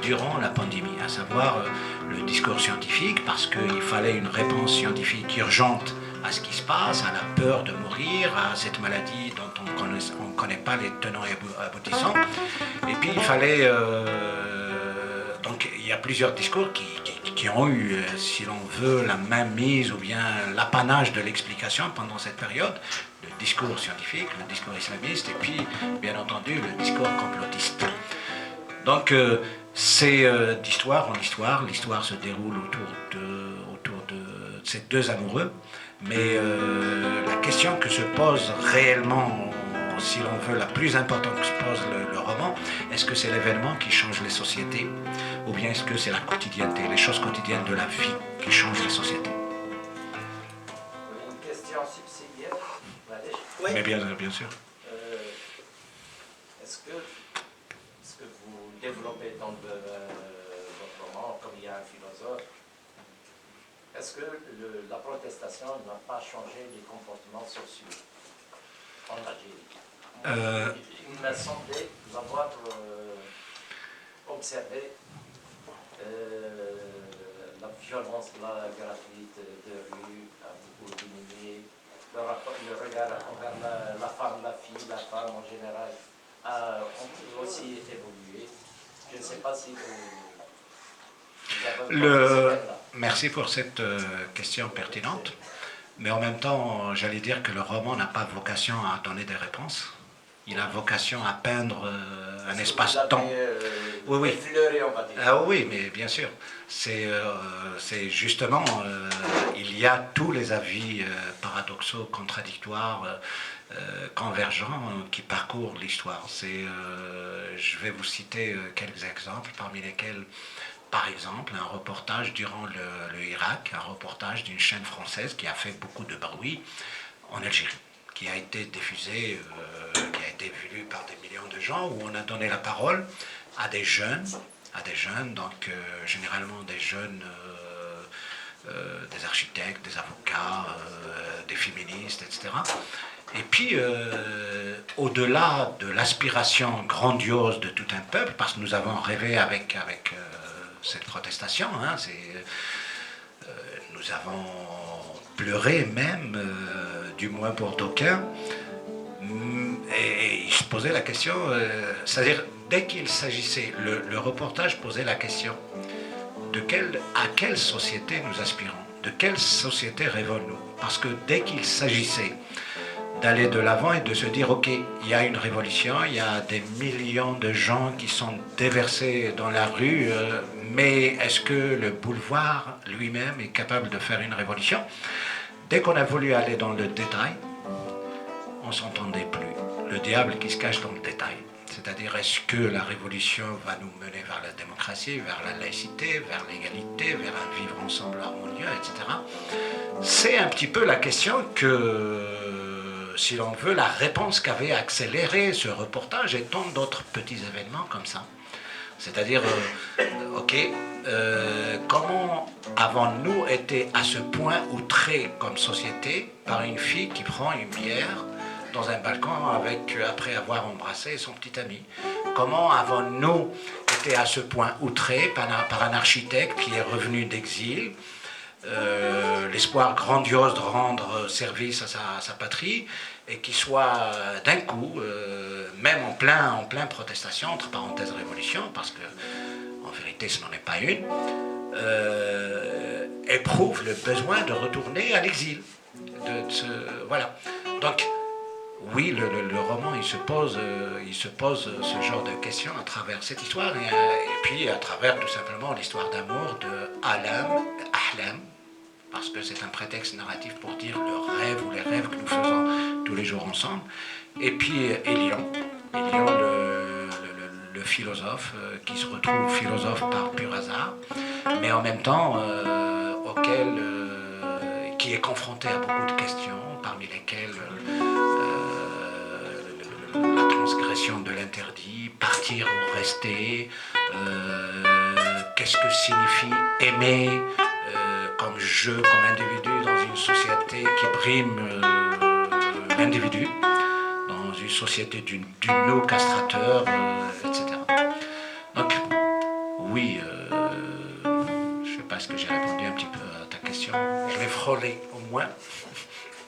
durant la pandémie, à savoir le discours scientifique, parce qu'il fallait une réponse scientifique urgente à ce qui se passe, à la peur de mourir, à cette maladie dont on ne connaît pas les tenants et aboutissants. Et puis il fallait... donc il y a plusieurs discours qui ont eu, si l'on veut, la mainmise ou bien l'apanage de l'explication pendant cette période. Le discours scientifique, le discours islamiste et puis, bien entendu, le discours complotiste. Donc, c'est d'histoire en histoire. L'histoire se déroule autour de ces deux amoureux. Mais la question que se pose réellement, si l'on veut, la plus importante que se pose le roman, est-ce que c'est l'événement qui change les sociétés ou bien est-ce que c'est la quotidienneté, les choses quotidiennes de la vie qui changent les sociétés? Une question subsidiaire, oui. Mais bien sûr. Est-ce que vous développez dans votre roman, comme il y a un philosophe, est-ce que la protestation n'a pas changé les comportements sociaux en Algérie? Il m'a semblé vous avoir observé la violence, la gratuite de rue a beaucoup diminué, le regard envers la femme, la fille, la femme en général a aussi évolué. Je ne sais pas si vous avez... Merci pour cette question pertinente, mais en même temps, j'allais dire que le roman n'a pas vocation à donner des réponses. Il a vocation à peindre un espace-temps. Oui. Effleuré, on va dire. Ah oui, mais bien sûr. C'est justement, il y a tous les avis paradoxaux, contradictoires, convergents qui parcourent l'histoire. Je vais vous citer quelques exemples, parmi lesquels, par exemple, un reportage durant le Irak, un reportage d'une chaîne française qui a fait beaucoup de bruit en Algérie, qui a été diffusé, qui a été vu par des millions de gens, où on a donné la parole à des jeunes, donc généralement des jeunes, des architectes, des avocats, des féministes, etc. Et puis, au-delà de l'aspiration grandiose de tout un peuple, parce que nous avons rêvé avec cette protestation, hein, nous avons pleuré même, du moins pour d'aucuns, et il se posait la question, c'est-à-dire dès qu'il s'agissait, le reportage posait la question à quelle société nous aspirons, de quelle société rêvons-nous, parce que dès qu'il s'agissait d'aller de l'avant et de se dire ok, il y a une révolution, il y a des millions de gens qui sont déversés dans la rue, mais est-ce que le boulevard lui-même est capable de faire une révolution? Dès qu'on a voulu aller dans le détail, on ne s'entendait plus. Le diable qui se cache dans le détail. C'est-à-dire, est-ce que la révolution va nous mener vers la démocratie, vers la laïcité, vers l'égalité, vers un vivre ensemble harmonieux, etc. C'est un petit peu la question que, si l'on veut, la réponse qu'avait accéléré ce reportage et tant d'autres petits événements comme ça. C'est-à-dire, comment avons-nous été à ce point outrés comme société par une fille qui prend une bière dans un balcon après avoir embrassé son petit ami? Comment avons-nous été à ce point outrés par un architecte qui est revenu d'exil, l'espoir grandiose de rendre service à sa patrie, et qui soit d'un coup, même en plein protestation, entre parenthèses révolution, parce que en vérité ce n'en est pas une, éprouve le besoin de retourner à l'exil. Voilà. Donc, oui, le roman, il se pose ce genre de questions à travers cette histoire, et puis à travers tout simplement l'histoire d'amour de Ahlam, parce que c'est un prétexte narratif pour dire le rêve ou les rêves que nous faisons tous les jours ensemble, et puis Elion, le philosophe, qui se retrouve philosophe par pur hasard, mais en même temps qui est confronté à beaucoup de questions, parmi lesquelles la transgression de l'interdit, partir ou rester, qu'est-ce que signifie aimer comme jeu, comme individu dans une société qui brime l'individu, dans une société du no castrateur, etc. Donc, oui, je ne sais pas ce que j'ai répondu un petit peu à ta question. Je vais frôler au moins.